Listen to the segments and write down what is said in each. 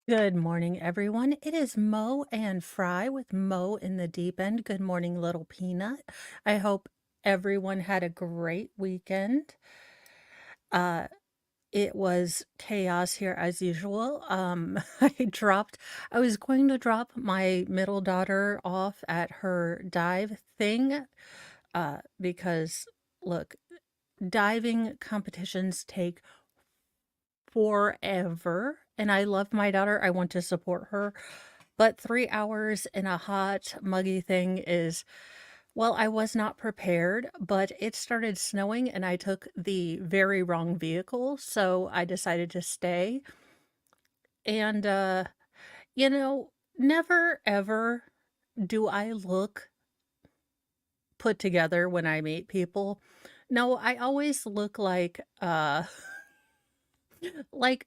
Good morning, everyone. It is Mo and Fry with Mo in the Deep End. Good morning, little peanut. I hope everyone had a great weekend. Uh, it was chaos here as usual. I was going to drop my middle daughter off at her dive thing, because look, diving competitions take forever. And I love my daughter. I want to support her. But 3 hours in a hot, muggy thing is, well, I was not prepared, but it started snowing and I took the very wrong vehicle. So I decided to stay. And, you know, never ever do I look put together when I meet people. No, I always look like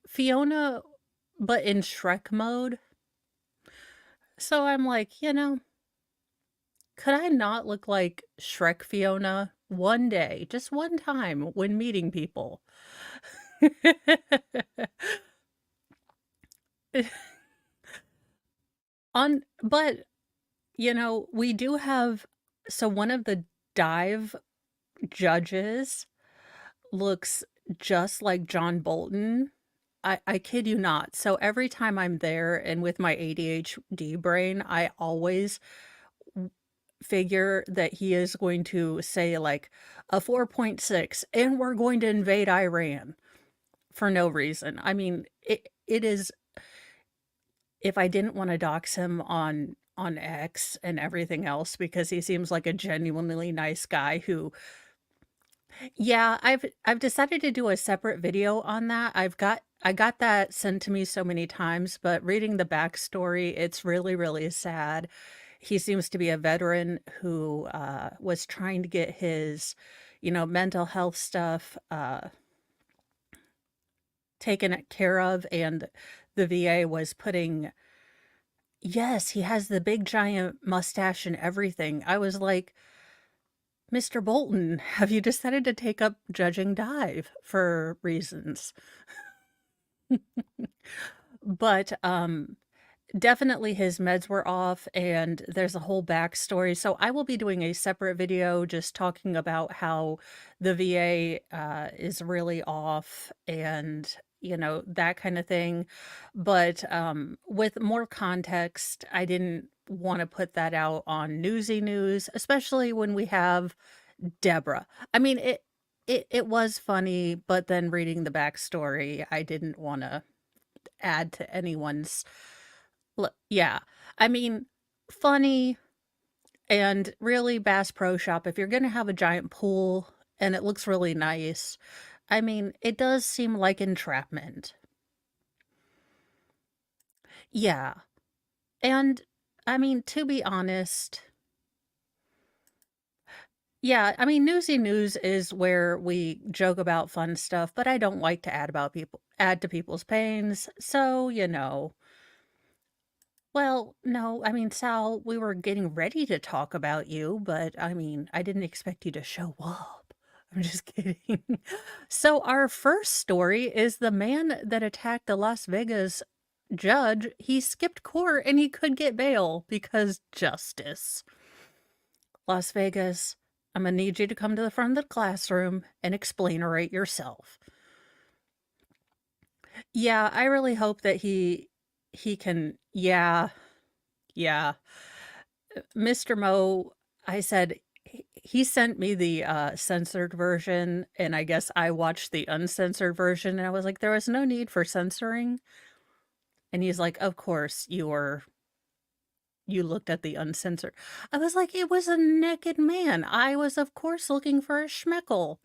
Fiona, but in Shrek mode. So I'm like, could I not look like Shrek Fiona one day, just one time when meeting people? But, we do have, so one of the dive judges looks just like John Bolton. I kid you not. So every time I'm there and with my ADHD brain, I always figure that he is going to say like a 4.6 and we're going to invade Iran for no reason. I mean, it is, if I didn't want to dox him on X and everything else because he seems like a genuinely nice guy who, yeah, I've decided to do a separate video on that. I got that sent to me so many times, but reading the backstory, it's really, really sad. He seems to be a veteran who was trying to get his, mental health stuff taken care of, and the VA was putting, yes, he has the big giant mustache and everything. I was like, Mr. Bolton, have you decided to take up judging dive for reasons? But, definitely his meds were off and there's a whole backstory. So I will be doing a separate video just talking about how the VA is really off and that kind of thing. But with more context, I didn't want to put that out on Newsy News, especially when we have Deborah. I mean, it was funny, but then reading the backstory, I didn't want to add to anyone's yeah. I mean, funny and really Bass Pro Shop, if you're gonna have a giant pool and it looks really nice, I mean, it does seem like entrapment. Yeah. And I mean, to be honest, yeah, I mean, Newsy News is where we joke about fun stuff, but I don't like to add to people's pains. So, well, no, I mean, Sal, we were getting ready to talk about you, but I mean, I didn't expect you to show up. I'm just kidding. So, our first story is the man that attacked the Las Vegas judge. He skipped court and he could get bail because justice. Las Vegas, I'm gonna need you to come to the front of the classroom and explain-orate yourself. Yeah, I really hope that he can, yeah, yeah. Mr. Mo, I said he sent me the, censored version, and I guess I watched the uncensored version, and I was like, "There was no need for censoring." And he's like, "Of course, you looked at the uncensored." I was like, "It was a naked man. I was, of course, looking for a schmeckle.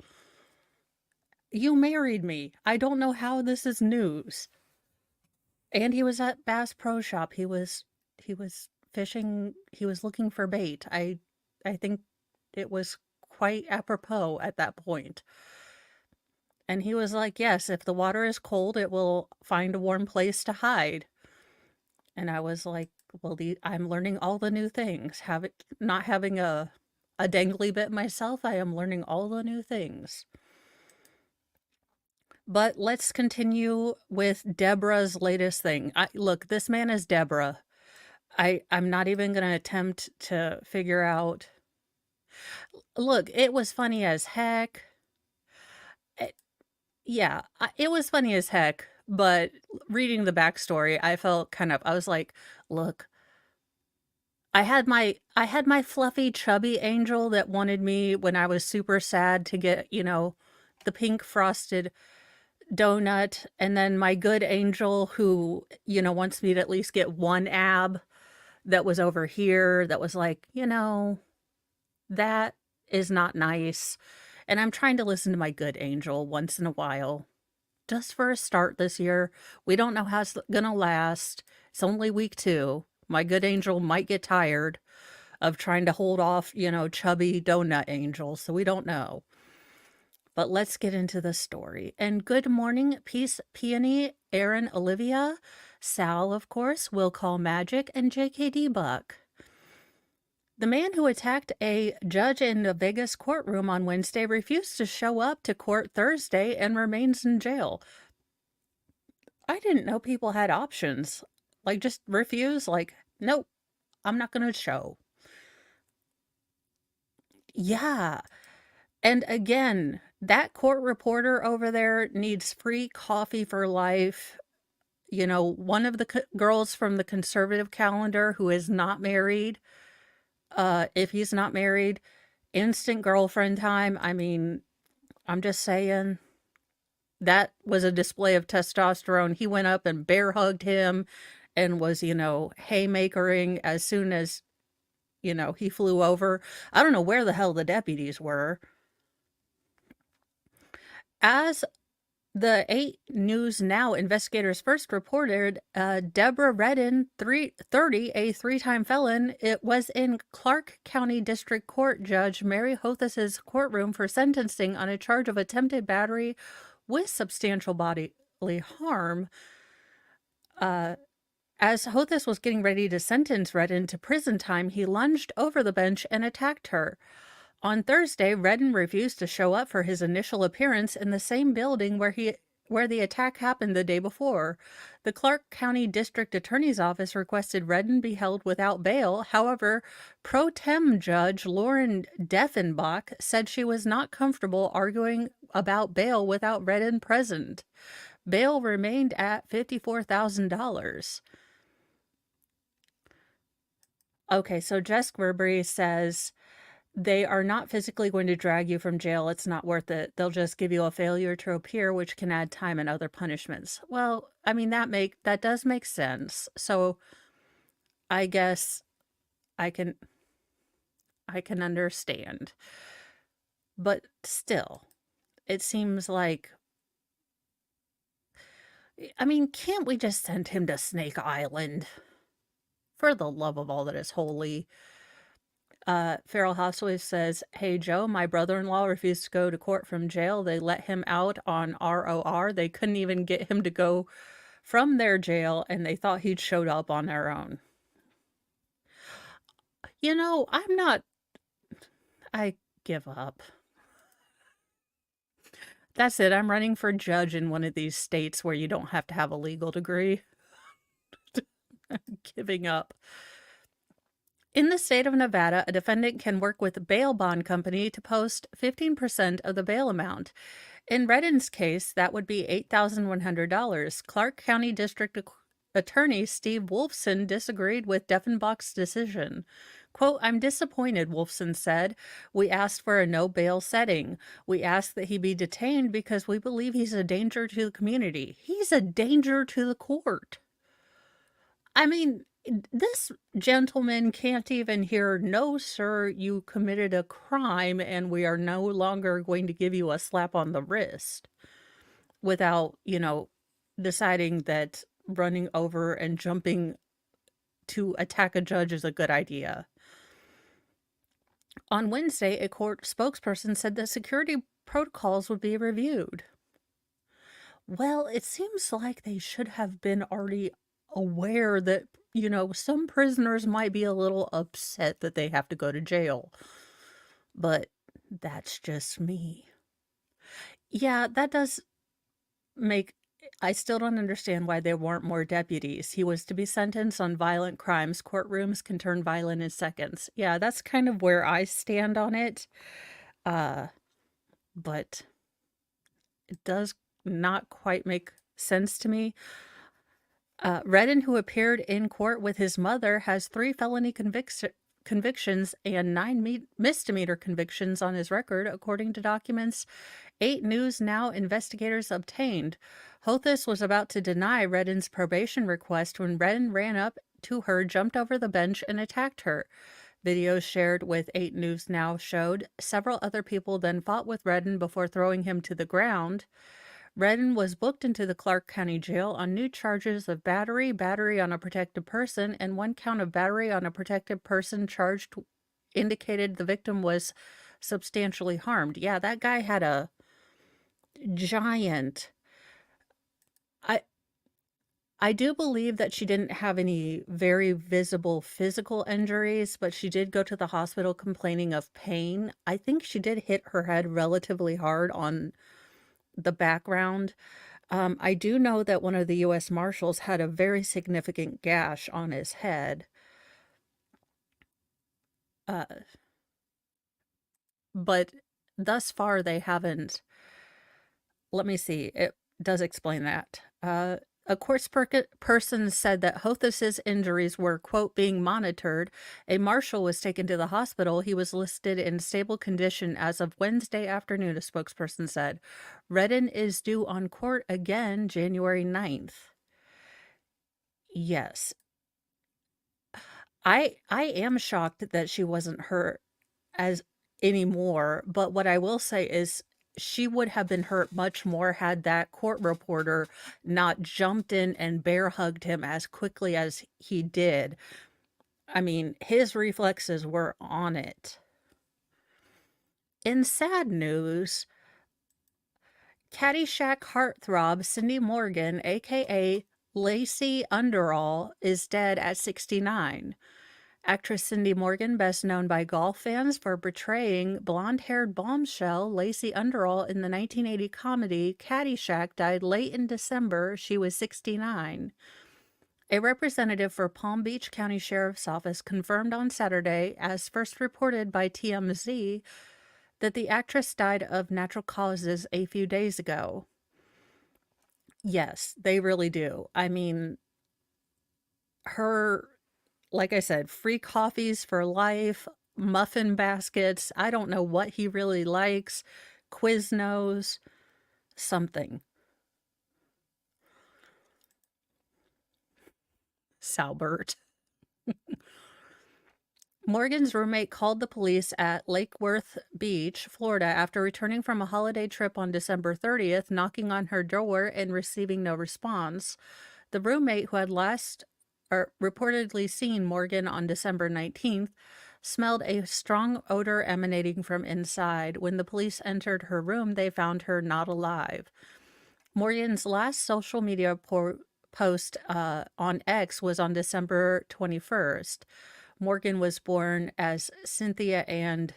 You married me. I don't know how this is news." And he was at Bass Pro Shop. He was fishing, he was looking for bait. I think it was quite apropos at that point. And he was like, "Yes, if the water is cold, it will find a warm place to hide." And I was like, "Well, I'm learning all the new things. Not having a dangly bit myself, I am learning all the new things." But let's continue with Deborah's latest thing. Look, this man is Deborah. I'm not even gonna attempt to figure out. Look, it was funny as heck. Eh, yeah, it was funny as heck, but reading the backstory, I felt I was like, "Look, I had my fluffy, chubby angel that wanted me when I was super sad to get, the pink frosted donut, and then my good angel who, wants me to at least get one ab that was over here that was like, that is not nice. And I'm trying to listen to my good angel once in a while, just for a start this year. We don't know how it's gonna last. It's only week 2. My good angel might get tired of trying to hold off, chubby donut angels, so we don't know. But let's get into the story. And good morning, Peace, Peony, Aaron, Olivia, Sal, of course, Will Call Magic, and JKD Buck. The man who attacked a judge in a Vegas courtroom on Wednesday refused to show up to court Thursday and remains in jail. I didn't know people had options. Like, just refuse, like, nope, I'm not going to show. Yeah. And again, that court reporter over there needs free coffee for life. One of the girls from the conservative calendar who is not married, if he's not married, instant girlfriend time. I mean, I'm just saying that was a display of testosterone. He went up and bear hugged him and was, haymakering as soon as, he flew over. I don't know where the hell the deputies were. As the 8 News Now investigators first reported, Deborah Redden, 30, a 3-time felon, it was in Clark County District Court Judge Mary Hothus's courtroom for sentencing on a charge of attempted battery with substantial bodily harm. As Hothus was getting ready to sentence Redden to prison time, he lunged over the bench and attacked her. On Thursday, Redden refused to show up for his initial appearance in the same building where the attack happened the day before. The Clark County District Attorney's Office requested Redden be held without bail. However, pro tem Judge Lauren Deffenbach said she was not comfortable arguing about bail without Redden present. Bail remained at $54,000. Okay, so Jess Burberry says they are not physically going to drag you from jail. It's not worth it. They'll just give you a failure to appear, which can add time and other punishments. Well, I mean, that does make sense. So I guess I can understand. But still, it seems like, I mean, can't we just send him to Snake Island? For the love of all that is holy. Farrell Housewife says, "Hey Joe, my brother-in-law refused to go to court from jail. They let him out on ROR. They couldn't even get him to go from their jail, and they thought he'd showed up on their own." I give up. That's it. I'm running for judge in one of these states where you don't have to have a legal degree. I'm giving up. In the state of Nevada, a defendant can work with a bail bond company to post 15% of the bail amount. In Redden's case, that would be $8,100. Clark County District Attorney Steve Wolfson disagreed with Deffenbach's decision. Quote, "I'm disappointed," Wolfson said. "We asked for a no bail setting. We asked that he be detained because we believe he's a danger to the community." He's a danger to the court. I mean, this gentleman can't even hear, "No, sir, you committed a crime and we are no longer going to give you a slap on the wrist," without, deciding that running over and jumping to attack a judge is a good idea. On Wednesday, a court spokesperson said that security protocols would be reviewed. Well, it seems like they should have been already aware that, some prisoners might be a little upset that they have to go to jail. But that's just me. Yeah, that does make I still don't understand why there weren't more deputies. He was to be sentenced on violent crimes. Courtrooms can turn violent in seconds. Yeah, that's kind of where I stand on it. Uh, but it does not quite make sense to me. Redden, who appeared in court with his mother, has 3 felony convictions and 9 misdemeanor convictions on his record, according to documents 8 News Now investigators obtained. Hothus was about to deny Redden's probation request when Redden ran up to her, jumped over the bench, and attacked her. Videos shared with 8 News Now showed several other people then fought with Redden before throwing him to the ground. Redden was booked into the Clark County Jail on new charges of battery, battery on a protected person, and 1 count of battery on a protected person. Charged indicated the victim was substantially harmed. Yeah, that guy had a giant. I I do believe that she didn't have any very visible physical injuries, but she did go to the hospital complaining of pain. I think she did hit her head relatively hard on the background. I do know that one of the U.S. Marshals had a very significant gash on his head. Uh, but thus far, they haven't. Let me see. It does explain that. A person said that Hothus's injuries were, quote, being monitored. A marshal was taken to the hospital. He was listed in stable condition as of Wednesday afternoon, a spokesperson said. Redden is due on court again January 9th. Yes. I am shocked that she wasn't hurt as anymore, but what I will say is she would have been hurt much more had that court reporter not jumped in and bear hugged him as quickly as he did. I mean, his reflexes were on it. In sad news, Caddyshack heartthrob Cindy Morgan, aka Lacey Underall, is dead at 69. Actress Cindy Morgan, best known by golf fans for portraying blonde-haired bombshell Lacey Underall in the 1980 comedy Caddyshack, died late in December. She was 69. A representative for Palm Beach County Sheriff's Office confirmed on Saturday, as first reported by TMZ, that the actress died of natural causes a few days ago. Yes, they really do. I mean, her, like I said, free coffees for life, muffin baskets. I don't know what he really likes. Quiznos, something. Salbert. Morgan's roommate called the police at Lake Worth Beach, Florida, after returning from a holiday trip on December 30th, knocking on her door and receiving no response. The roommate, who had last reportedly seen Morgan on December 19th, smelled a strong odor emanating from inside. When the police entered her room, they found her not alive. Morgan's last social media post on X was on December 21st. Morgan was born as Cynthia Ann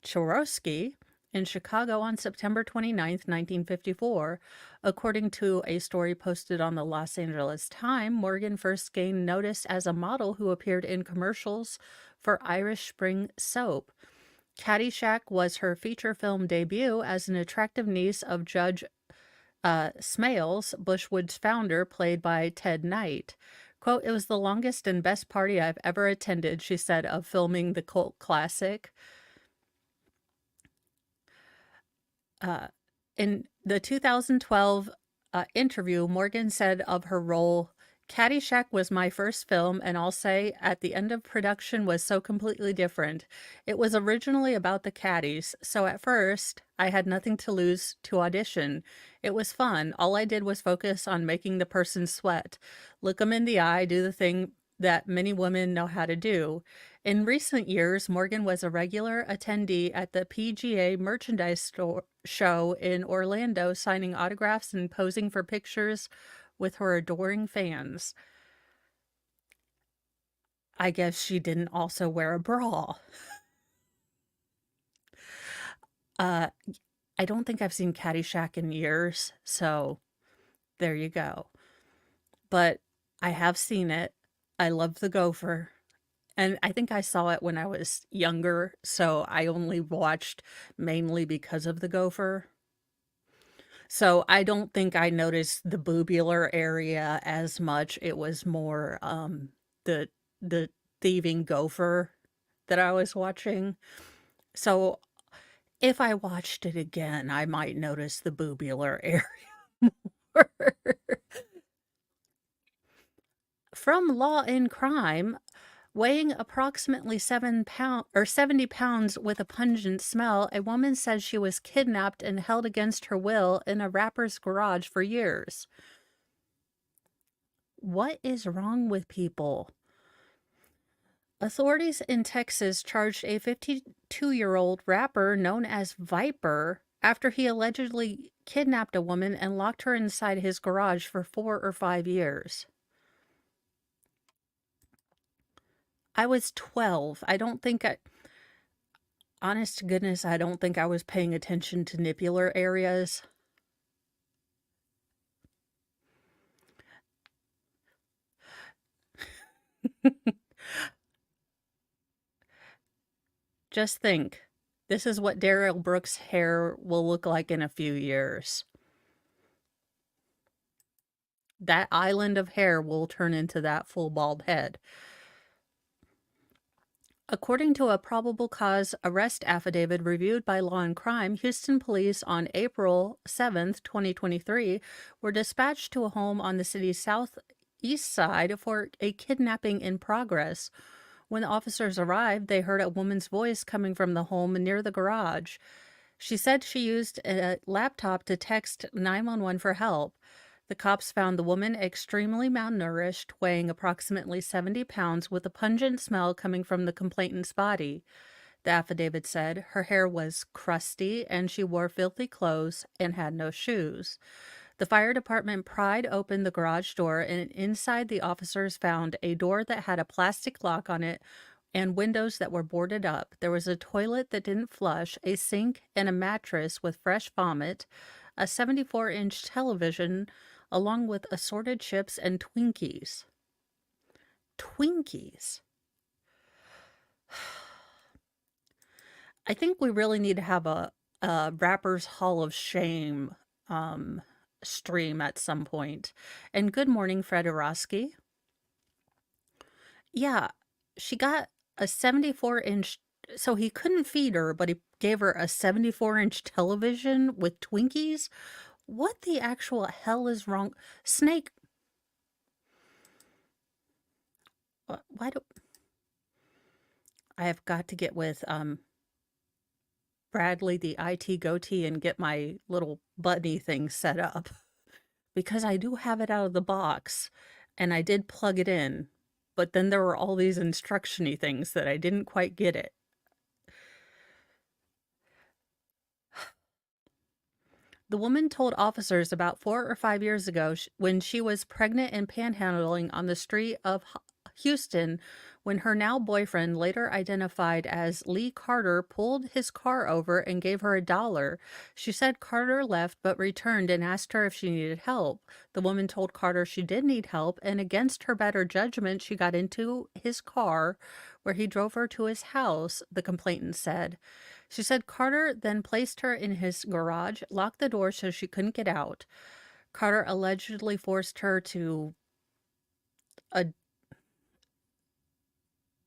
Chorosky in Chicago on September 29th, 1954. According to a story posted on the Los Angeles Times, Morgan first gained notice as a model who appeared in commercials for Irish Spring soap. Caddyshack was her feature film debut as an attractive niece of Judge Smales, Bushwood's founder, played by Ted Knight. Quote, "It was the longest and best party I've ever attended," she said of filming the cult classic. In the 2012 interview, Morgan said of her role, "Caddyshack was my first film, and I'll say at the end of production was so completely different. It was originally about the caddies, so at first I had nothing to lose to audition. It was fun. All I did was focus on making the person sweat, look them in the eye, do the thing that many women know how to do." In recent years, Morgan was a regular attendee at the PGA merchandise show in Orlando, signing autographs and posing for pictures with her adoring fans. I guess she didn't also wear a bra. I don't think I've seen Caddyshack in years, so There you go. But I have seen it. I love the gopher. And I think I saw it when I was younger, so I only watched mainly because of the gopher. So I don't think I noticed the boobular area as much. It was more the the thieving gopher that I was watching. So if I watched it again, I might notice the boobular area more. From Law and Crime, weighing approximately 70 pounds with a pungent smell, a woman says she was kidnapped and held against her will in a rapper's garage for years. What is wrong with people? Authorities in Texas charged a 52-year-old rapper known as Viper after he allegedly kidnapped a woman and locked her inside his garage for 4 or 5 years. I was 12. Honest to goodness, I don't think I was paying attention to nipular areas. Just think, this is what Daryl Brooks' hair will look like in a few years. That island of hair will turn into that full bald head. According to a probable cause arrest affidavit reviewed by Law and Crime, Houston police on April 7th, 2023, were dispatched to a home on the city's southeast side for a kidnapping in progress. When the officers arrived, they heard a woman's voice coming from the home near the garage. She said she used a laptop to text 911 for help. The cops found the woman extremely malnourished, weighing approximately 70 pounds, with a pungent smell coming from the complainant's body. The affidavit said her hair was crusty and she wore filthy clothes and had no shoes. The fire department pried open the garage door, and inside the officers found a door that had a plastic lock on it and windows that were boarded up. There was a toilet that didn't flush, a sink, and a mattress with fresh vomit, a 74-inch television, along with assorted chips and Twinkies. Twinkies. I think we really need to have a Rappers Hall of Shame stream at some point. And good morning, Fred Orosky. Yeah, she got a 74-inch, so he couldn't feed her, but he gave her a 74-inch television with Twinkies. What the actual hell is wrong? Snake, why do I have got to get with Bradley, the IT goatee, and get my little bunny thing set up because I do have it out of the box and I did plug it in, but then there were all these instruction-y things that I didn't quite get it. The woman told officers about 4 or 5 years ago when she was pregnant and panhandling on the street of Houston when her now boyfriend, later identified as Lee Carter, pulled his car over and gave her $1. She said Carter left but returned and asked her if she needed help. The woman told Carter she did need help, and against her better judgment, she got into his car where he drove her to his house, the complainant said. She said Carter then placed her in his garage, locked the door so she couldn't get out. Carter allegedly forced her to a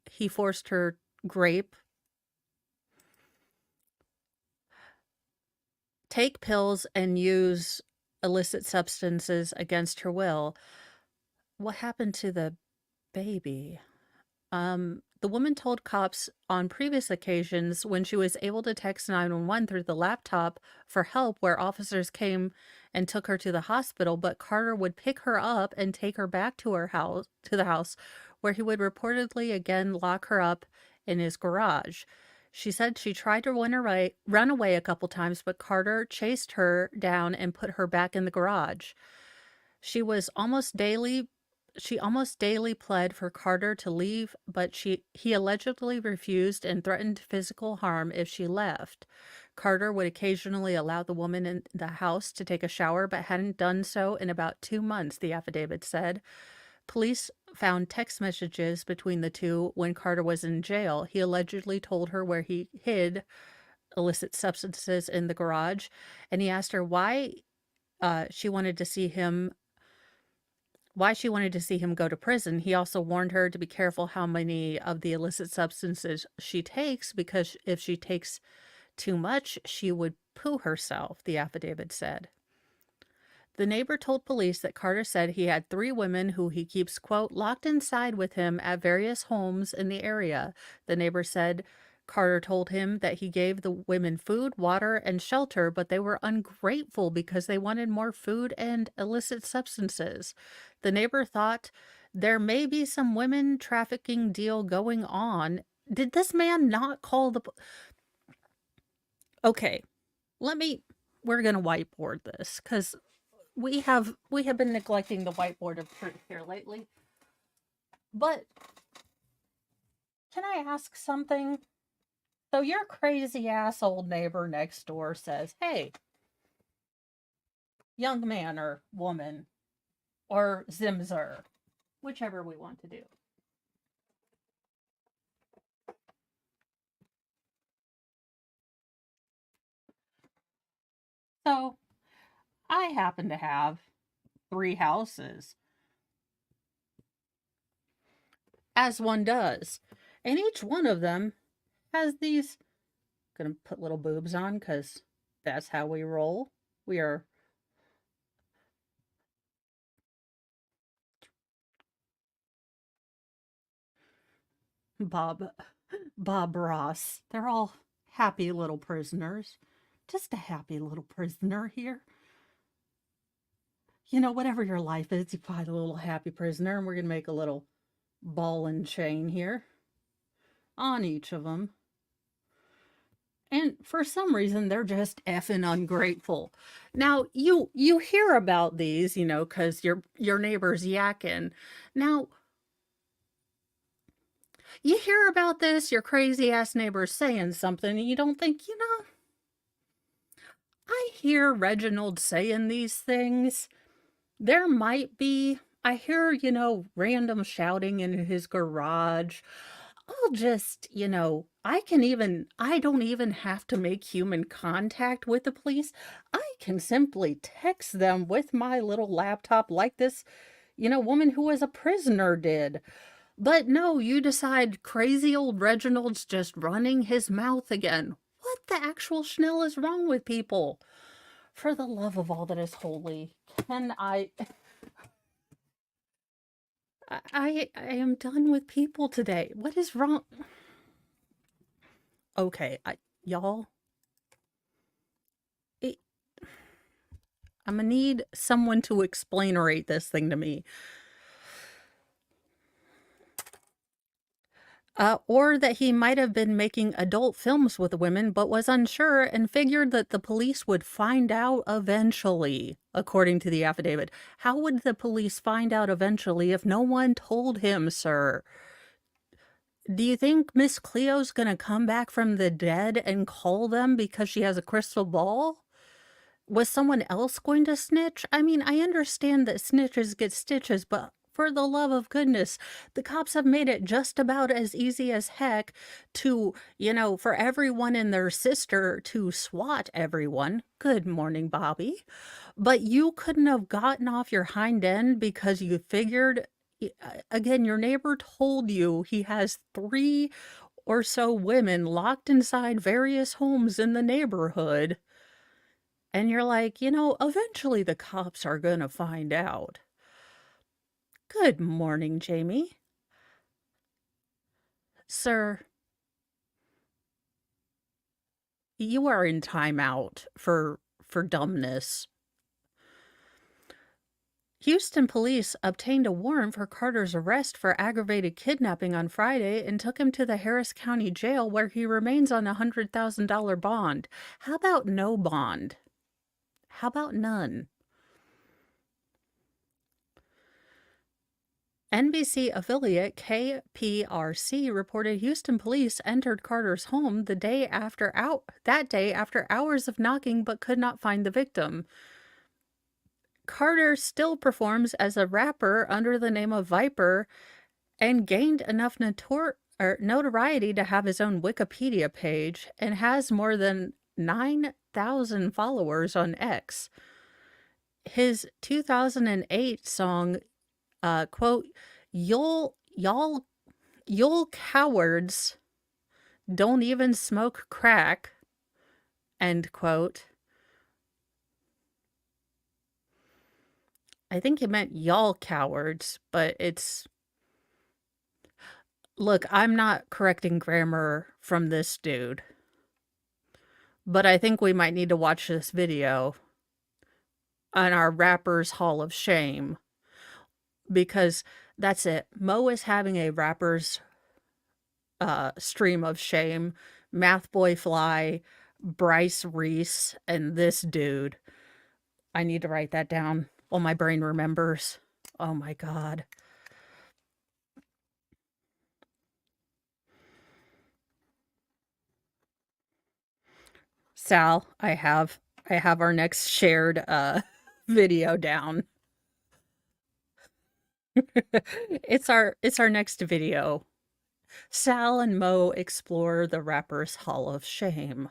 he forced her grape, take pills, and use illicit substances against her will. What happened to the baby? The woman told cops on previous occasions when she was able to text 911 through the laptop for help where officers came and took her to the hospital, but Carter would pick her up and take her back to the house where he would reportedly again lock her up in his garage. She said she tried to run away a couple times, but Carter chased her down and put her back in the garage. She was she almost daily pled for Carter to leave, but he allegedly refused and threatened physical harm if she left. Carter would occasionally allow the woman in the house to take a shower, but hadn't done so in about 2 months, the affidavit said. Police found text messages between the two when Carter was in jail. He allegedly told her where he hid illicit substances in the garage, and he asked her she wanted to see him why she wanted to see him go to prison. He also warned her to be careful how many of the illicit substances she takes, because if she takes too much, she would poo herself, the affidavit said. The neighbor told police that Carter said he had 3 women who he keeps, quote, locked inside with him at various homes in the area. The neighbor said Carter told him that he gave the women food, water, and shelter, but they were ungrateful because they wanted more food and illicit substances. The neighbor thought there may be some women trafficking deal going on. Did this man not call the... Okay, we're going to whiteboard this, because we have been neglecting the whiteboard of truth here lately. But can I ask something? So your crazy ass old neighbor next door says, hey, young man or woman or Zimzer, whichever we want to do. So I happen to have 3 houses, as one does, and each one of them has these, gonna put little boobs on because that's how we roll. We are Bob Ross. They're all happy little prisoners. Just a happy little prisoner here. You know, whatever your life is, you find a little happy prisoner, and we're gonna make a little ball and chain here on each of them. And for some reason, they're just effing ungrateful. Now, you hear about these, because your neighbor's yakking. Now, you hear about this, your crazy ass neighbor's saying something, and you don't think, I hear Reginald saying these things. There might be, I hear, random shouting in his garage. I'll just, I don't even have to make human contact with the police. I can simply text them with my little laptop like this, woman who was a prisoner did. But no, you decide crazy old Reginald's just running his mouth again. What the actual schnell is wrong with people? For the love of all that is holy, can I am done with people today. What is wrong? Okay, y'all, I'm gonna need someone to explain-orate this thing to me. Or that he might have been making adult films with women, but was unsure and figured that the police would find out eventually, according to the affidavit. How would the police find out eventually if no one told him, sir? Do you think Miss Cleo's gonna come back from the dead and call them because she has a crystal ball? Was someone else going to snitch? I mean, I understand that snitches get stitches, but for the love of goodness, the cops have made it just about as easy as heck to, for everyone and their sister to swat everyone. Good morning, Bobby. But you couldn't have gotten off your hind end because you figured, again, your neighbor told you he has 3 or so women locked inside various homes in the neighborhood. And you're like, eventually the cops are going to find out. Good morning, Jamie. Sir, you are in timeout for dumbness. Houston police obtained a warrant for Carter's arrest for aggravated kidnapping on Friday and took him to the Harris County Jail, where he remains on a $100,000 bond. How about no bond? How about none? NBC affiliate KPRC reported Houston police entered Carter's home that day after hours of knocking but could not find the victim. Carter still performs as a rapper under the name of Viper and gained enough notoriety to have his own Wikipedia page and has more than 9,000 followers on X. His 2008 song, quote, y'all cowards don't even smoke crack, end quote. I think it meant y'all cowards, but it's... Look, I'm not correcting grammar from this dude, but I think we might need to watch this video on our Rappers Hall of Shame, because that's it. Mo is having a rappers stream of shame. Math Boy Fly, Bryce Reese, and this dude. I need to write that down. Oh, my brain remembers. Oh my God. Sal, I have our next shared video down. It's our next video. Sal and Mo explore the Rappers Hall of Shame.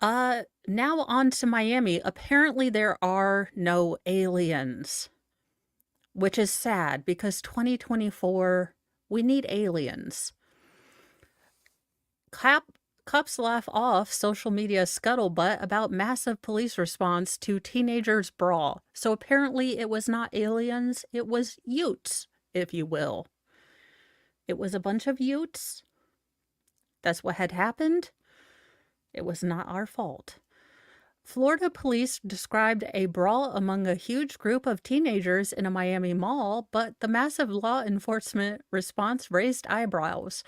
Now on to Miami. Apparently there are no aliens, which is sad because 2024, we need aliens. Cops laugh off social media scuttlebutt about massive police response to teenagers' brawl. So apparently it was not aliens, it was Utes, if you will. It was a bunch of Utes. That's what had happened. It was not our fault. Florida police described a brawl among a huge group of teenagers in a Miami mall, but the massive law enforcement response raised eyebrows.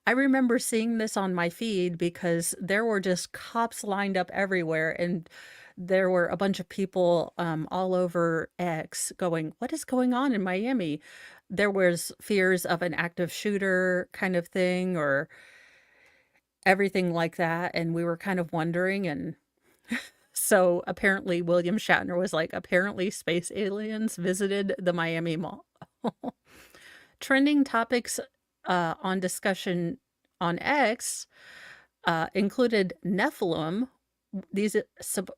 I remember seeing this on my feed because there were just cops lined up everywhere, and there were a bunch of people all over X going, what is going on in Miami? There was fears of an active shooter kind of thing or everything like that, and we were kind of wondering, and so apparently William Shatner was like, apparently space aliens visited the Miami Mall. Trending topics on discussion on X included Nephilim, these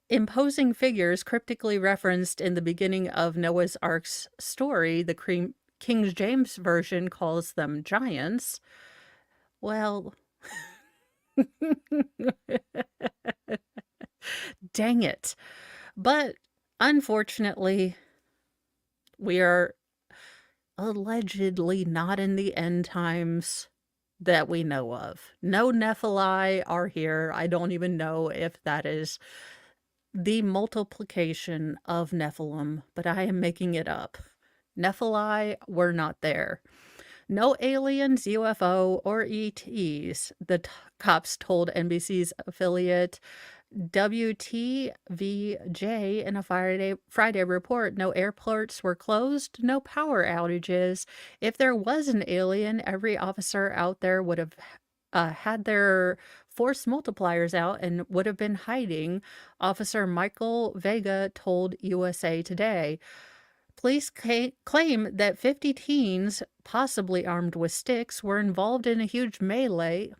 imposing figures cryptically referenced in the beginning of Noah's Ark's story. The King James Version calls them giants. Well... Dang it. But unfortunately, we are allegedly not in the end times that we know of. No Nephili are here. I don't even know if that is the multiplication of Nephilim, but I am making it up. Nephili were not there. No aliens, UFO, or ETs, the cops told NBC's affiliate WTVJ in a Friday report. No airports were closed, no power outages. If there was an alien, every officer out there would have had their force multipliers out and would have been hiding, Officer Michael Vega told USA Today. Police claim that 50 teens, possibly armed with sticks, were involved in a huge melee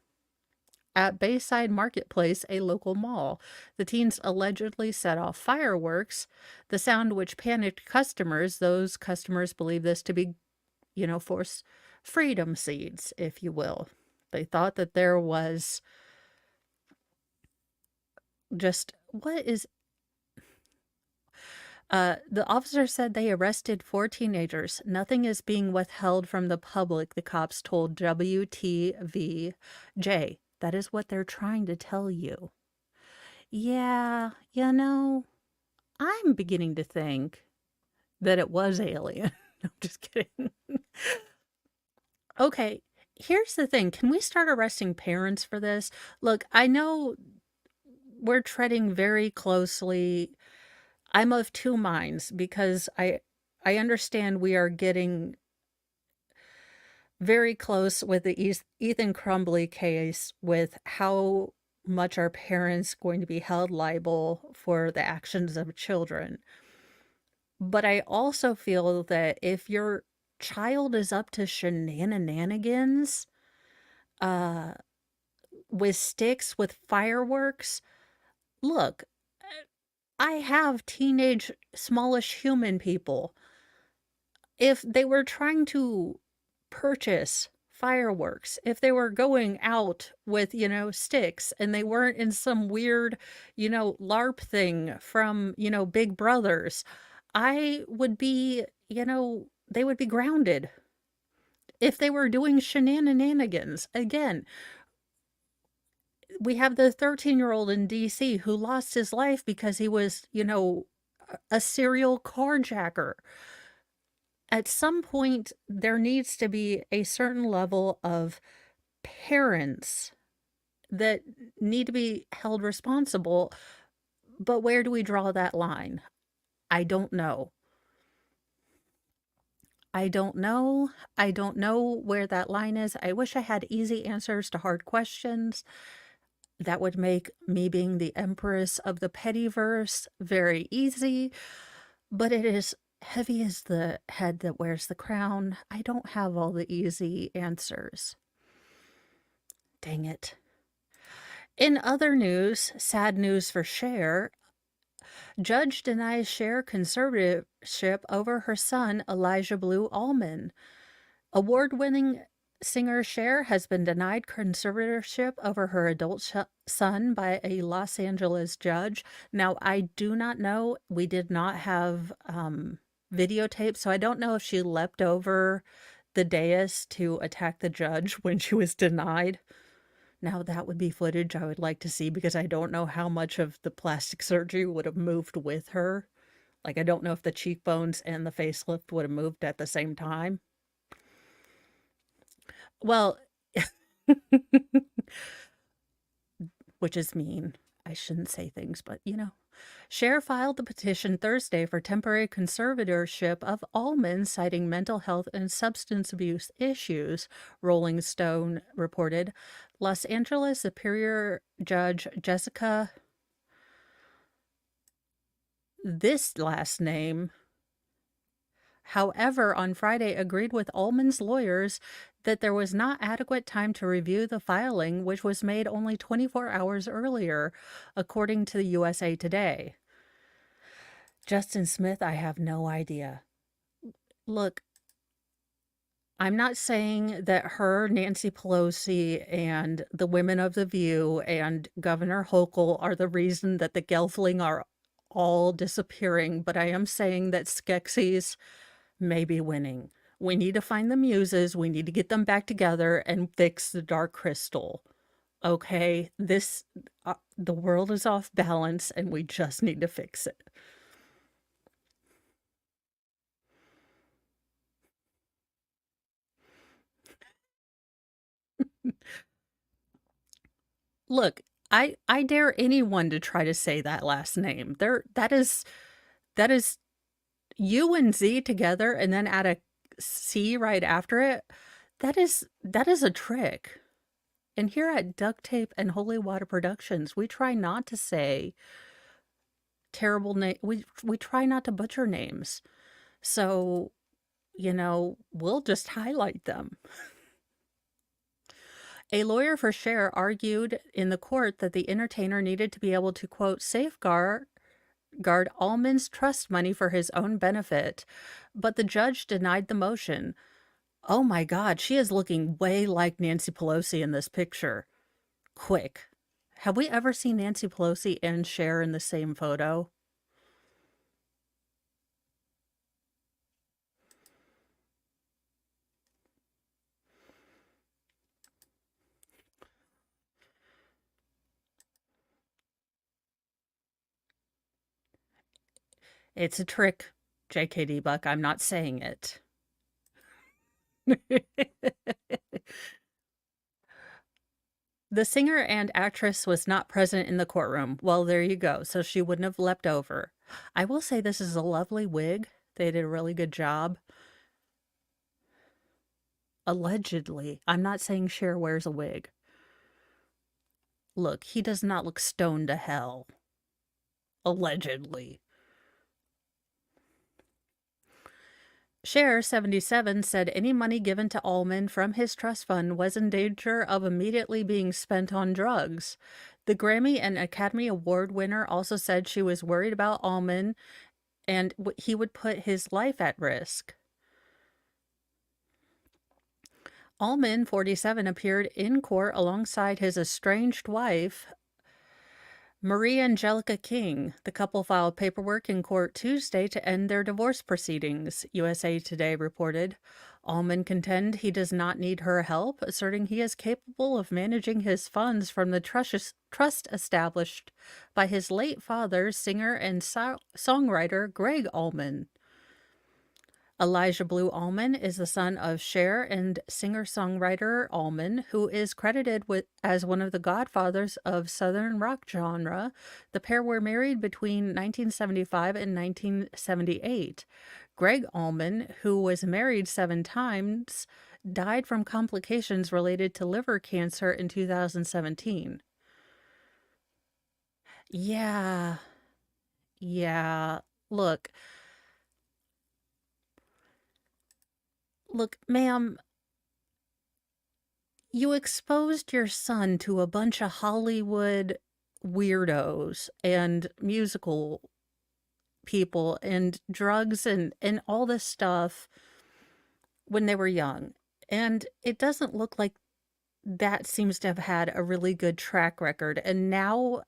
at Bayside Marketplace, a local mall. The teens allegedly set off fireworks, the sound which panicked customers. Those customers believe this to be, force freedom seeds, if you will. They thought that there was just, what is... the officer said they arrested 4 teenagers. Nothing is being withheld from the public, the cops told WTVJ. That is what they're trying to tell you. Yeah, I'm beginning to think that it was alien. I'm just kidding. Okay, here's the thing. Can we start arresting parents for this? Look, I know we're treading very closely. I'm of two minds because I understand we are getting very close with the Ethan Crumbly case with how much are parents going to be held liable for the actions of children. But I also feel that if your child is up to shenanigans, uh, with sticks, with fireworks, look, I have teenage, smallish human people. If they were trying to purchase fireworks, if they were going out with, sticks and they weren't in some weird, LARP thing from, Big Brothers, I would be, they would be grounded. If they were doing shenanigans, again, we have the 13-year-old in DC who lost his life because he was, a serial carjacker. At some point, there needs to be a certain level of parents that need to be held responsible. But where do we draw that line? I don't know. I don't know. I don't know where that line is. I wish I had easy answers to hard questions. That would make me being the empress of the pettyverse very easy, but it is heavy as the head that wears the crown. I don't have all the easy answers. Dang it. In other news, sad news for Cher, judge denies Cher conservatorship over her son, Elijah Blue Allman. Award-winning singer Cher has been denied conservatorship over her adult son by a Los Angeles judge. Now, I do not know. We did not have videotape, so I don't know if she leapt over the dais to attack the judge when she was denied. Now, that would be footage I would like to see because I don't know how much of the plastic surgery would have moved with her. Like, I don't know if the cheekbones and the facelift would have moved at the same time. Well, which is mean. I shouldn't say things, but Cher filed the petition Thursday for temporary conservatorship of Allman, citing mental health and substance abuse issues, Rolling Stone reported. Los Angeles Superior Judge Jessica, this last name, however, on Friday agreed with Allman's lawyers that there was not adequate time to review the filing, which was made only 24 hours earlier, according to the USA Today. Justin Smith, I have no idea. Look, I'm not saying that her, Nancy Pelosi, and the women of The View and Governor Hochul are the reason that the Gelfling are all disappearing, but I am saying that Skeksis may be winning. We need to find the muses, we need to get them back together and fix the Dark Crystal. Okay, the world is off balance and we just need to fix it. Look, I dare anyone to try to say that last name. That is U and Z together and then add a C right after it. That is a trick. And here at Duct Tape and Holy Water Productions, we try not to say terrible name. We try not to butcher names. So, we'll just highlight them. A lawyer for Cher argued in the court that the entertainer needed to be able to, quote, safeguard Allman's trust money for his own benefit, but the judge denied the motion. Oh my God, she is looking way like Nancy Pelosi in this picture. Quick. Have we ever seen Nancy Pelosi and Cher in the same photo? It's a trick, JKD Buck. I'm not saying it. The singer and actress was not present in the courtroom. Well, there you go. So she wouldn't have leapt over. I will say this is a lovely wig They did a really good job. Allegedly. I'm not saying Cher wears a wig. Look, he does not look stoned to hell. Allegedly. Cher, 77, said any money given to Allman from his trust fund was in danger of immediately being spent on drugs. The Grammy and Academy Award winner also said she was worried about Allman and he would put his life at risk. Allman, 47, appeared in court alongside his estranged wife, Maria Angelica King. The couple filed paperwork in court Tuesday to end their divorce proceedings, USA Today reported. Allman contend he does not need her help, asserting he is capable of managing his funds from the trust established by his late father, singer and songwriter Gregg Allman. Elijah Blue Allman is the son of Cher and singer-songwriter Allman, who is credited as one of the godfathers of Southern rock genre. The pair were married between 1975 and 1978. Gregg Allman, who was married 7 times, died from complications related to liver cancer in 2017. Yeah. Yeah. Look, ma'am, you exposed your son to a bunch of Hollywood weirdos and musical people and drugs and all this stuff when they were young. And it doesn't look like that seems to have had a really good track record. And now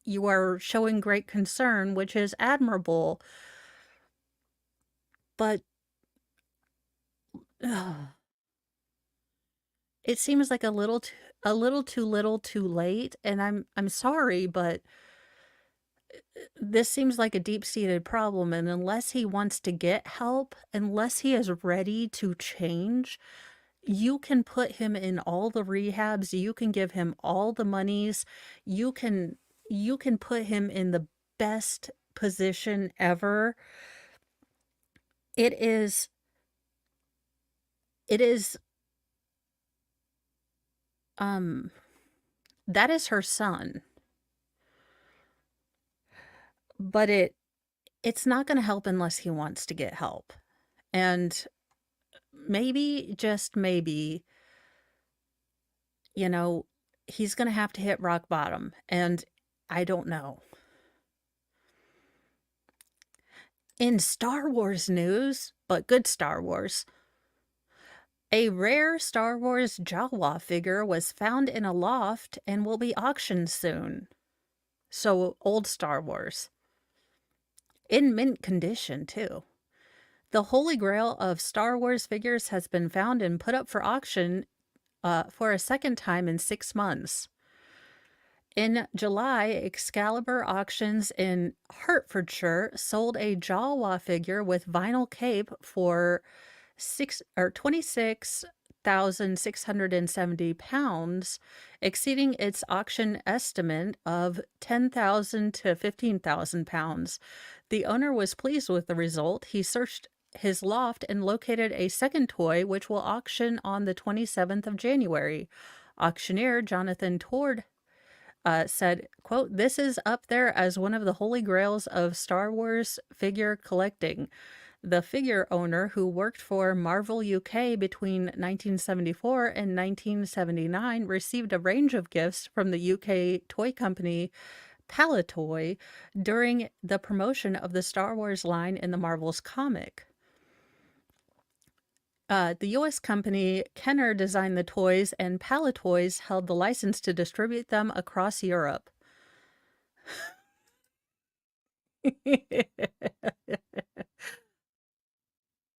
you are showing great concern, which is admirable. But it seems like a little too little too late, and I'm sorry, but this seems like a deep-seated problem, and unless he wants to get help, unless he is ready to change, you can put him in all the rehabs, you can give him all the monies, you can put him in the best position ever. It is that is her son. But it's not gonna help unless he wants to get help. And maybe, just maybe, you know, he's gonna have to hit rock bottom, and I don't know. In Star Wars news, but good Star Wars, a rare Star Wars Jawa figure was found in a loft and will be auctioned soon. So, old Star Wars. In mint condition, too. The Holy Grail of Star Wars figures has been found and put up for auction for a second time in 6 months. In July, Excalibur Auctions in Hertfordshire sold a Jawa figure with vinyl cape for £26,670, exceeding its auction estimate of £10,000 to £15,000. The owner was pleased with the result. He searched his loft and located a second toy, which will auction on the 27th of January. Auctioneer Jonathan Tord said, quote, "This is up there as one of the holy grails of Star Wars figure collecting." The figure owner, who worked for Marvel UK between 1974 and 1979, received a range of gifts from the UK toy company Palitoy during the promotion of the Star Wars line in the Marvel's comic. The U.S. company Kenner designed the toys, and Palitoys held the license to distribute them across Europe.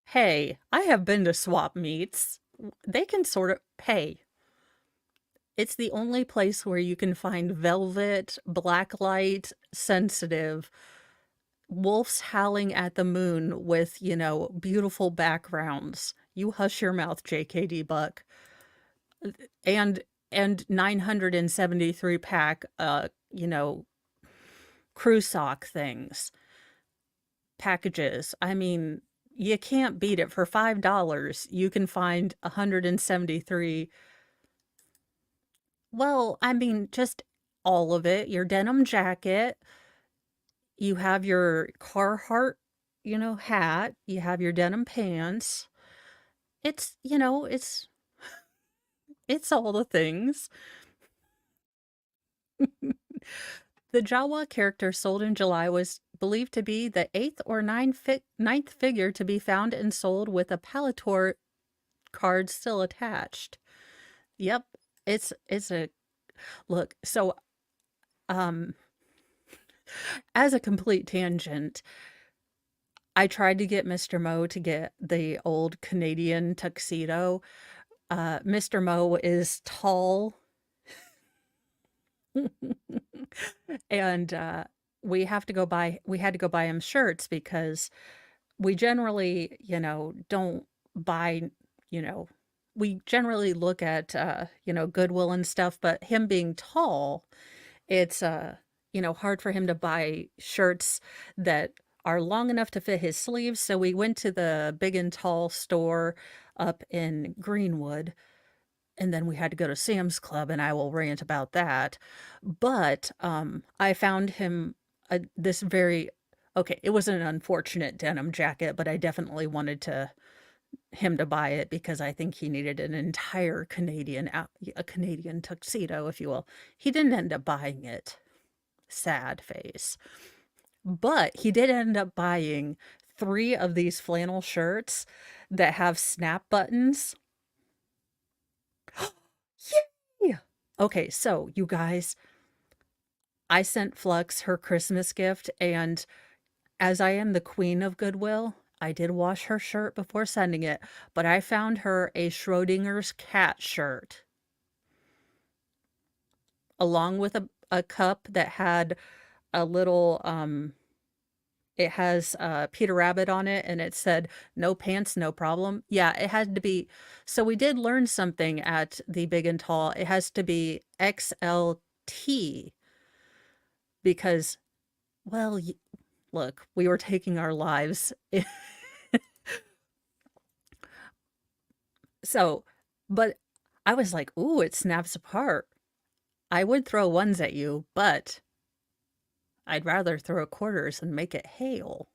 Hey, I have been to swap meets. They can sort of pay. It's the only place where you can find velvet, blacklight, sensitive, wolves howling at the moon with, beautiful backgrounds. You hush your mouth, JKD Buck. And 973 pack, crew sock things. packages. I mean, you can't beat it. For $5, you can find 173. Well, I mean, just all of it. Your denim jacket, you have your Carhartt, hat, you have your denim pants. It's all the things. The Jawa character sold in July was believed to be the eighth or ninth figure to be found and sold with a Palator card still attached. Yep, it's a look. So, um, as a complete tangent, I tried to get Mr. Mo to get the old Canadian tuxedo. Mr. Mo is tall. And we had to go buy him shirts because we generally, don't buy, you know, we generally look at, Goodwill and stuff, but him being tall, it's, hard for him to buy shirts that are long enough to fit his sleeves. So we went to the Big and Tall store up in Greenwood, and then we had to go to Sam's Club, and I will rant about that. But I found him this very okay. It was an unfortunate denim jacket, but I definitely wanted him to buy it because I think he needed an entire a Canadian tuxedo, if you will. He didn't end up buying it. Sad face. But he did end up buying 3 of these flannel shirts that have snap buttons. Yay! Okay, so you guys, I sent Flux her Christmas gift, and as I am the queen of Goodwill, I did wash her shirt before sending it, but I found her a Schrodinger's cat shirt along with a cup that had a little it has Peter Rabbit on it, and it said no pants, no problem. Yeah, it had to be. So we did learn something at the Big and Tall. It has to be XLT because, well, look, we were taking our lives. So, but I was like, ooh, it snaps apart. I would throw ones at you, but I'd rather throw quarters and make it hail.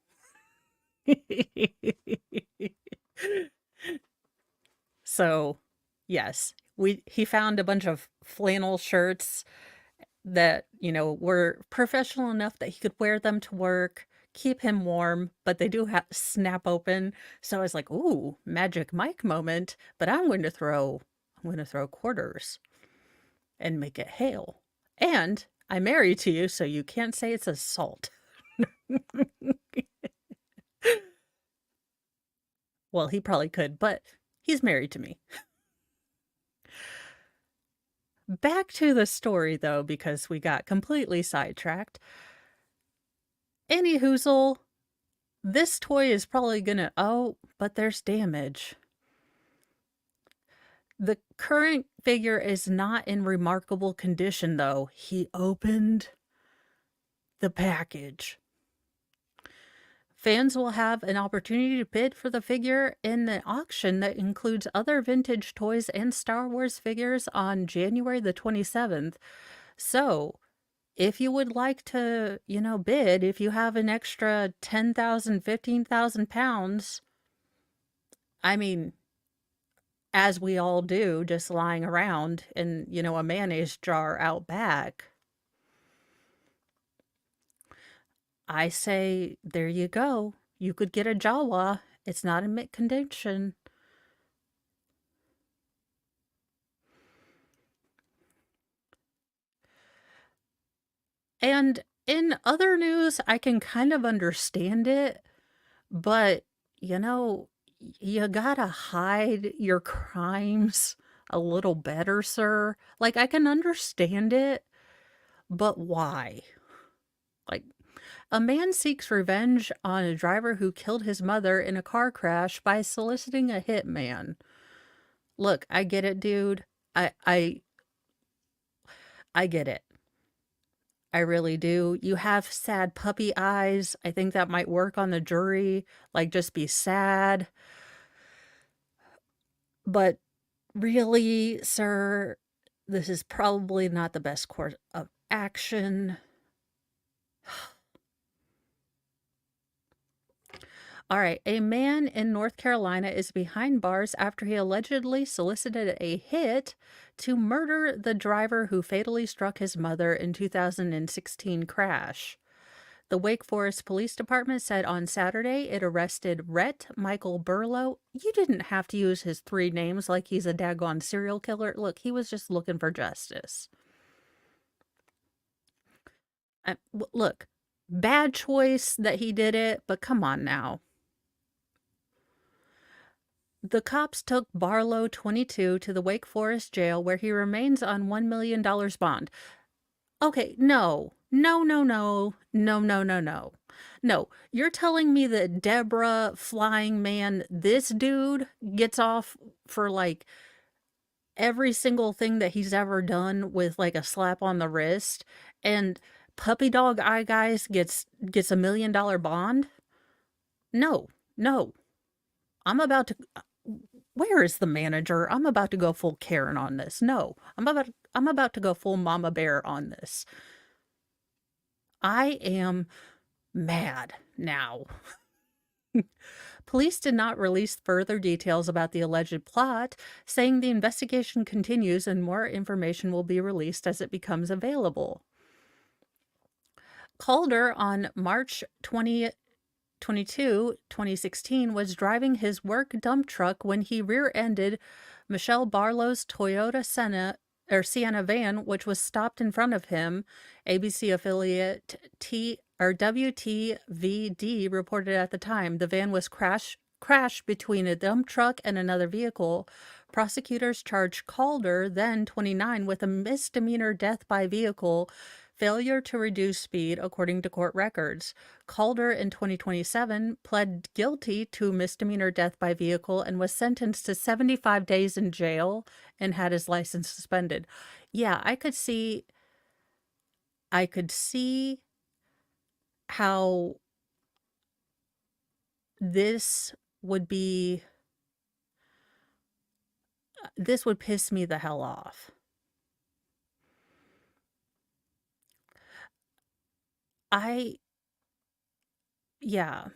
So, yes, he found a bunch of flannel shirts that, were professional enough that he could wear them to work, keep him warm, but they do snap open. So I was like, "Ooh, Magic Mike moment," but I'm going to throw quarters and make it hail. And I'm married to you, so you can't say it's assault. Well, he probably could, but he's married to me. Back to the story, though, because we got completely sidetracked. Any hoozle, this toy is probably gonna. Oh, but there's damage. The current figure is not in remarkable condition, though. He opened the package. Fans will have an opportunity to bid for the figure in the auction that includes other vintage toys and Star Wars figures on January the 27th. So, if you would like to, bid, if you have an extra 10,000, 15,000 pounds, I mean, as we all do, just lying around in, a mayonnaise jar out back, I say, there you go. You could get a Jawa. It's not in mint condition. And in other news, I can kind of understand it, but, you gotta hide your crimes a little better, sir. Like, I can understand it, but why? Like, a man seeks revenge on a driver who killed his mother in a car crash by soliciting a hitman. Look, I get it, dude. I get it. I really do. You have sad puppy eyes. I think that might work on the jury, like, just be sad. But really, sir, this is probably not the best course of action. All right. A man in North Carolina is behind bars after he allegedly solicited a hit to murder the driver who fatally struck his mother in 2016 crash. The Wake Forest Police Department said on Saturday it arrested Rhett Michael Burlow. You didn't have to use his three names like he's a daggone serial killer. Look, he was just looking for justice. Look, bad choice that he did it, but come on now. The cops took Barlow, 22, to the Wake Forest jail where he remains on $1 million bond. Okay, no. No, no, no. No, no, no, no. No, you're telling me that Deborah Flying Man, this dude, gets off for, like, every single thing that he's ever done with, like, a slap on the wrist, and Puppy Dog Eye Guys gets $1 million bond? No, no. I'm about to where is the manager? I'm about to go full Karen on this. No, I'm about to go full Mama Bear on this. I am mad now. Police did not release further details about the alleged plot, saying the investigation continues and more information will be released as it becomes available. Calder on March 22, 2016, was driving his work dump truck when he rear-ended Michelle Barlow's Toyota Sienna van, which was stopped in front of him. ABC affiliate WTVD reported at the time the van was crashed between a dump truck and another vehicle. Prosecutors charged Calder, then 29, with a misdemeanor death by vehicle, failure to reduce speed, according to court records. Calder, in 2027, pled guilty to misdemeanor death by vehicle and was sentenced to 75 days in jail and had his license suspended. Yeah, I could see how this would piss me the hell off. Yeah.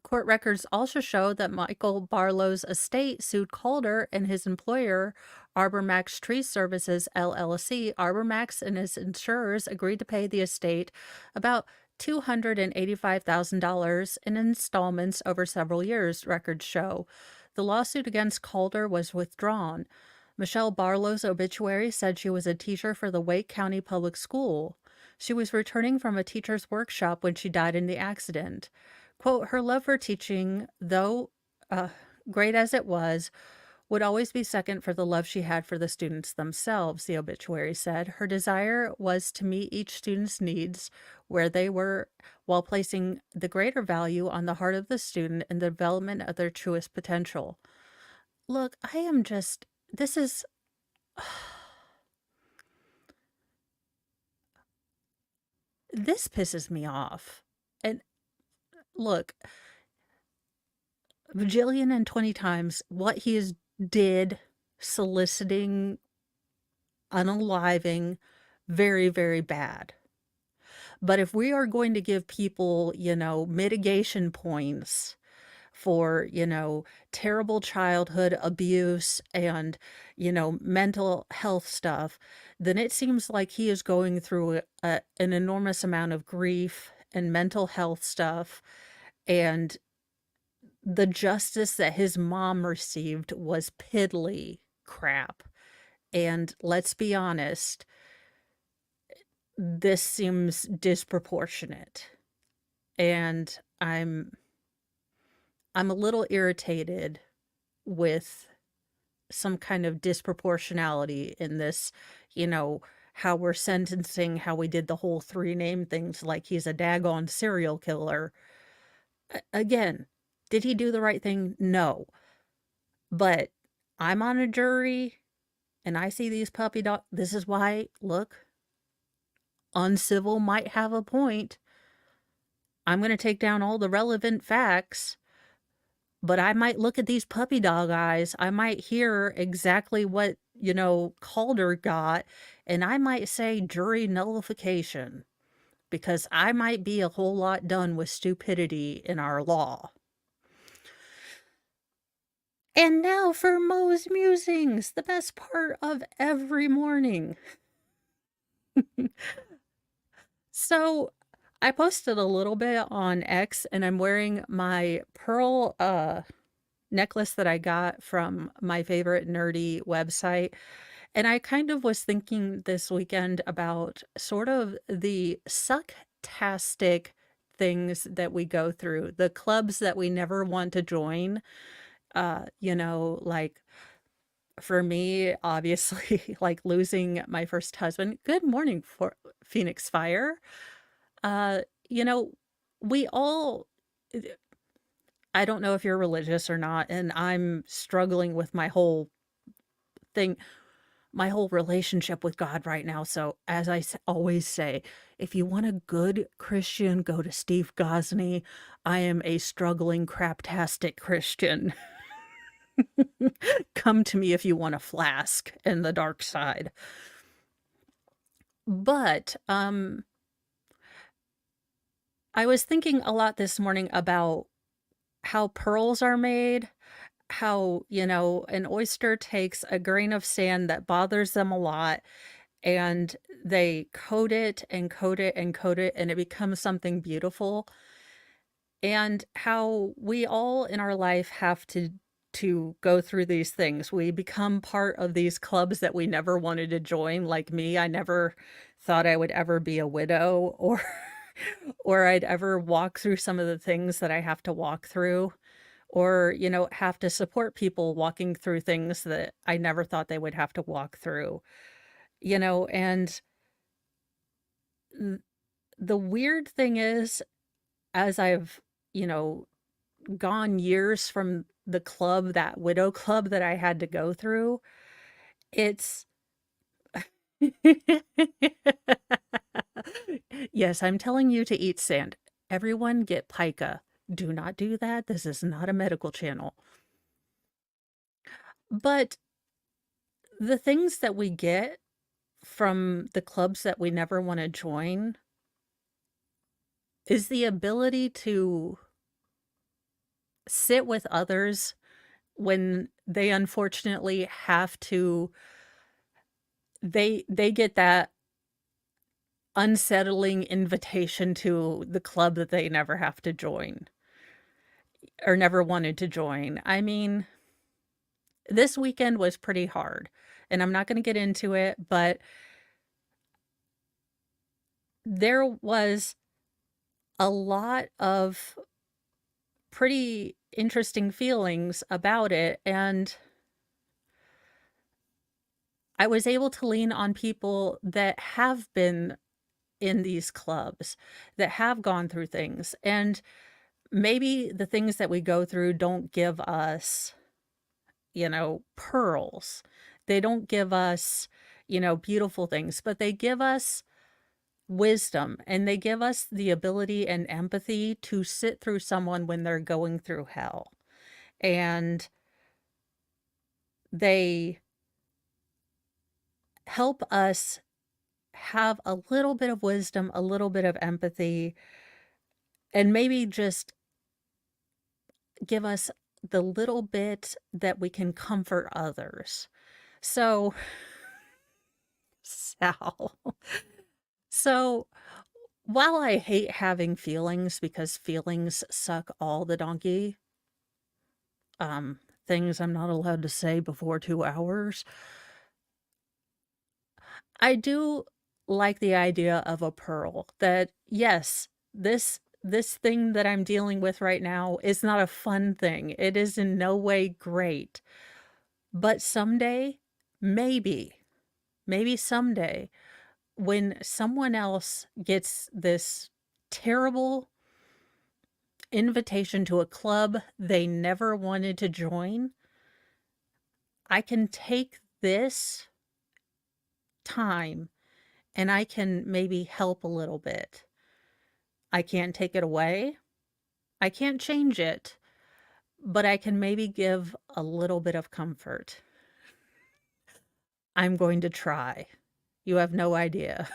Court records also show that Michael Barlow's estate sued Calder and his employer, ArborMax Tree Services, LLC. ArborMax and his insurers agreed to pay the estate about $285,000 in installments over several years, records show. The lawsuit against Calder was withdrawn. Michelle Barlow's obituary said she was a teacher for the Wake County Public School. She was returning from a teacher's workshop when she died in the accident. Quote, her love for teaching, though great as it was, would always be second for the love she had for the students themselves, the obituary said. Her desire was to meet each student's needs where they were, while placing the greater value on the heart of the student and the development of their truest potential. Look, this is... This pisses me off. And look, bajillion and 20 times what he did, soliciting, unaliving, very, very bad. But if we are going to give people, mitigation points for, terrible childhood abuse and, mental health stuff, then it seems like he is going through an enormous amount of grief and mental health stuff. And the justice that his mom received was piddly crap. And let's be honest, this seems disproportionate. And I'm a little irritated with some kind of disproportionality in this, how we're sentencing, how we did the whole three name things like he's a daggone serial killer. Again, did he do the right thing? No. But I'm on a jury and I see these puppy dogs. This is why, look, Uncivil might have a point. I'm going to take down all the relevant facts, but I might look at these puppy dog eyes. I might hear exactly what, Calder got, and I might say jury nullification because I might be a whole lot done with stupidity in our law. And now for Mo's musings, the best part of every morning. So I posted a little bit on X, and I'm wearing my pearl necklace that I got from my favorite nerdy website. And I kind of was thinking this weekend about sort of the sucktastic things that we go through, the clubs that we never want to join. Like for me, obviously, like losing my first husband. Good morning, for Phoenix Fire. Uh, you know, we all, I don't know if you're religious or not, and I'm struggling with thing, my whole relationship with God right now. So, as I always say, if you want a good Christian, go to Steve Gosney. I am a struggling, craptastic Christian. Come to me if you want a flask in the dark side. But I was thinking a lot this morning about how pearls are made, how, an oyster takes a grain of sand that bothers them a lot and they coat it and coat it and coat it and it becomes something beautiful. And how we all in our life have to go through these things. We become part of these clubs that we never wanted to join. Like me, I never thought I would ever be a widow or or I'd ever walk through some of the things that I have to walk through or, have to support people walking through things that I never thought they would have to walk through. And th- the weird thing is, as I've, you know, gone years from the club, that widow club that I had to go through, it's yes, I'm telling you to eat sand. Everyone get pica. Do not do that. This is not a medical channel. But the things that we get from the clubs that we never want to join is the ability to sit with others when they unfortunately have to they get that unsettling invitation to the club that they never have to join or never wanted to join. I mean, this weekend was pretty hard, and I'm not going to get into it, but there was a lot of pretty interesting feelings about it, and I was able to lean on people that have been in these clubs, that have gone through things, and maybe the things that we go through don't give us, pearls. They don't give us, beautiful things, but they give us wisdom and they give us the ability and empathy to sit through someone when they're going through hell. And they help us have a little bit of wisdom, a little bit of empathy, and maybe just give us the little bit that we can comfort others. So, Sal. So, while I hate having feelings because feelings suck all the donkey, um, things I'm not allowed to say before 2 hours, I do like the idea of a pearl that, yes, this thing that I'm dealing with right now is not a fun thing. It is in no way great. But someday, maybe, maybe someday, when someone else gets this terrible invitation to a club they never wanted to join, I can take this time and I can maybe help a little bit. I can't take it away. I can't change it, but I can maybe give a little bit of comfort. I'm going to try. You have no idea.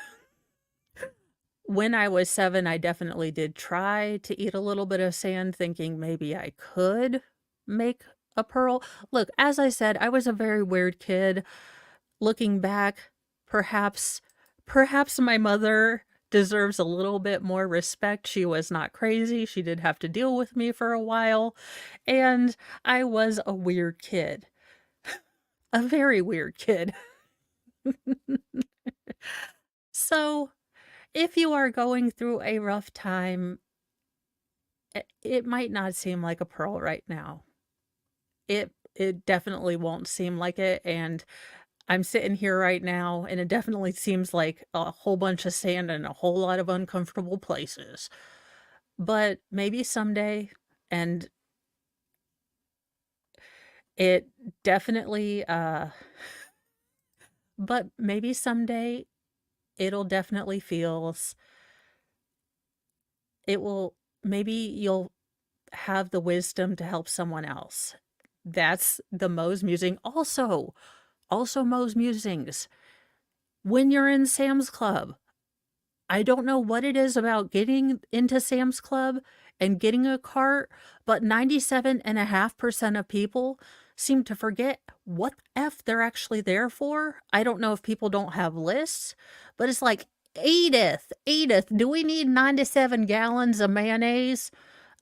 When I was 7, I definitely did try to eat a little bit of sand, thinking maybe I could make a pearl. Look, as I said, I was a very weird kid. Looking back, perhaps perhaps my mother deserves a little bit more respect. She was not crazy. She did have to deal with me for a while, and I was a weird kid. A very weird kid. So, if you are going through a rough time, it might not seem like a pearl right now. It definitely won't seem like it, and I'm sitting here right now, and it definitely seems like a whole bunch of sand and a whole lot of uncomfortable places. But maybe someday, and it definitely, but maybe someday it'll definitely feels it will maybe you'll have the wisdom to help someone else. That's the Moe's Musing. Also Moe's Musings. When you're in Sam's Club, I don't know what it is about getting into Sam's Club and getting a cart, but 97.5% of people seem to forget what the F they're actually there for. I don't know if people don't have lists, but it's like, Edith, do we need 97 gallons of mayonnaise?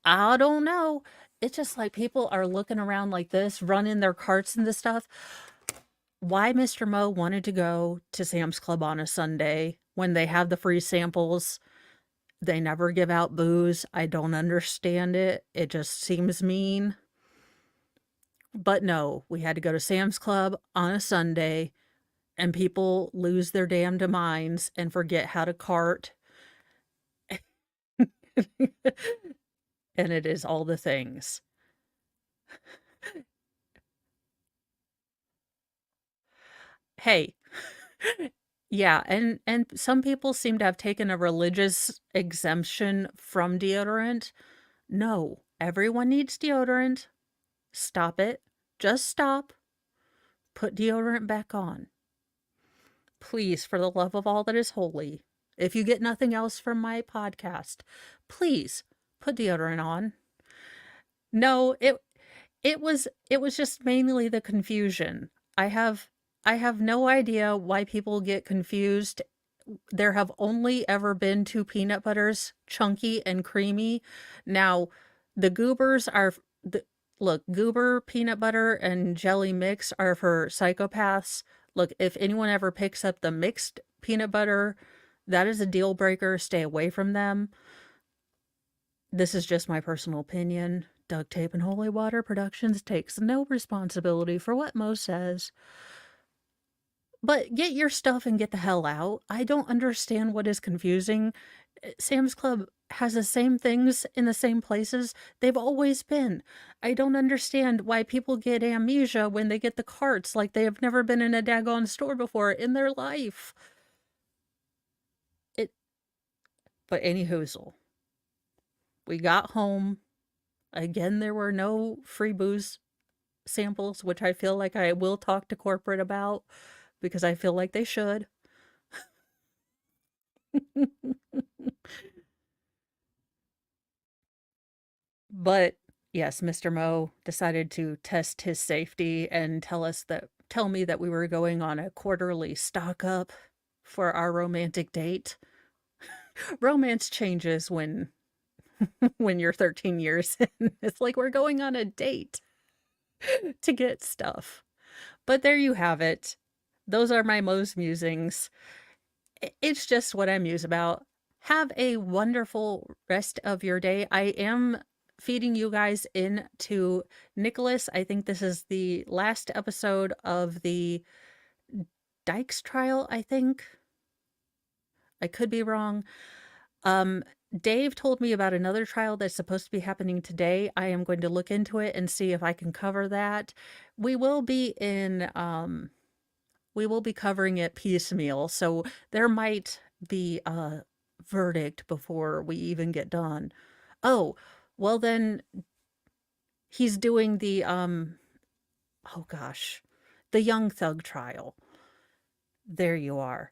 I don't know. It's just like people are looking around like this, running their carts and this stuff. Why Mr. Moe wanted to go to Sam's Club on a Sunday when they have the free samples. They never give out booze. I don't understand it. It just seems mean. But no, we had to go to Sam's Club on a Sunday, and people lose their damned minds and forget how to cart. And it is all the things. Hey, yeah, and some people seem to have taken a religious exemption from deodorant. No, everyone needs deodorant. Stop it. Just stop. Put deodorant back on. Please, for the love of all that is holy, if you get nothing else from my podcast, please put deodorant on. No, it was just mainly the confusion. I have no idea why people get confused. There have only ever been 2 peanut butters, chunky and creamy. Now, the goobers are the look, goober peanut butter and jelly mix are for psychopaths. Look, if anyone ever picks up the mixed peanut butter, that is a deal breaker. Stay away from them. This is just my personal opinion. Duct Tape and Holy Water Productions takes no responsibility for what Mo says. But get your stuff and get the hell out. I don't understand what is confusing. Sam's Club has the same things in the same places they've always been. I don't understand why people get amnesia when they get the carts like they have never been in a daggone store before in their life. It, but any hoozle. We got home. Again, there were no free booze samples, which I feel like I will talk to corporate about because I feel like they should. But yes, Mr. Moe decided to test his safety and tell me that we were going on a quarterly stock up for our romantic date. Romance changes when when you're 13 years in. It's like we're going on a date to get stuff. But there you have it. Those are my Moe's musings. It's just what I muse about. Have a wonderful rest of your day. I am feeding you guys into Nicholas. I think this is the last episode of the Dykes trial, I think. I could be wrong. Dave told me about another trial that's supposed to be happening today. I am going to look into it and see if I can cover that. We will be in we will be covering it piecemeal, so there might be a verdict before we even get done. Oh, well then he's doing the oh gosh, the Young Thug trial. There you are.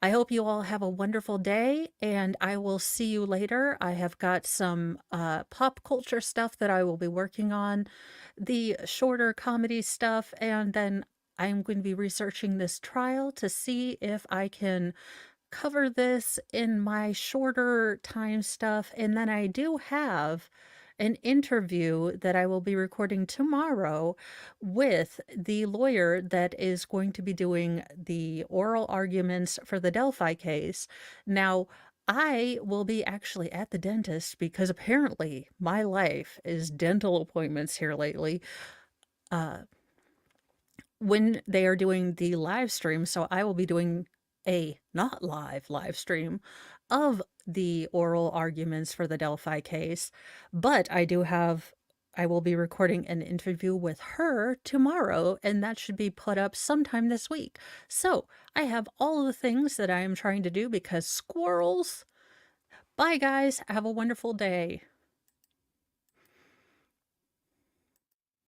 I hope you all have a wonderful day, and I will see you later. I have got some pop culture stuff that I will be working on, the shorter comedy stuff, and then I'm going to be researching this trial to see if I can cover this in my shorter time stuff. And then I do have an interview that I will be recording tomorrow with the lawyer that is going to be doing the oral arguments for the Delphi case. Now, I will be actually at the dentist because apparently my life is dental appointments here lately. Uh, when they are doing the live stream, so I will be doing a not live stream of the oral arguments for the Delphi case, but I will be recording an interview with her tomorrow, and that should be put up sometime this week. So, I have all of the things that I am trying to do because squirrels. Bye, guys. Have a wonderful day.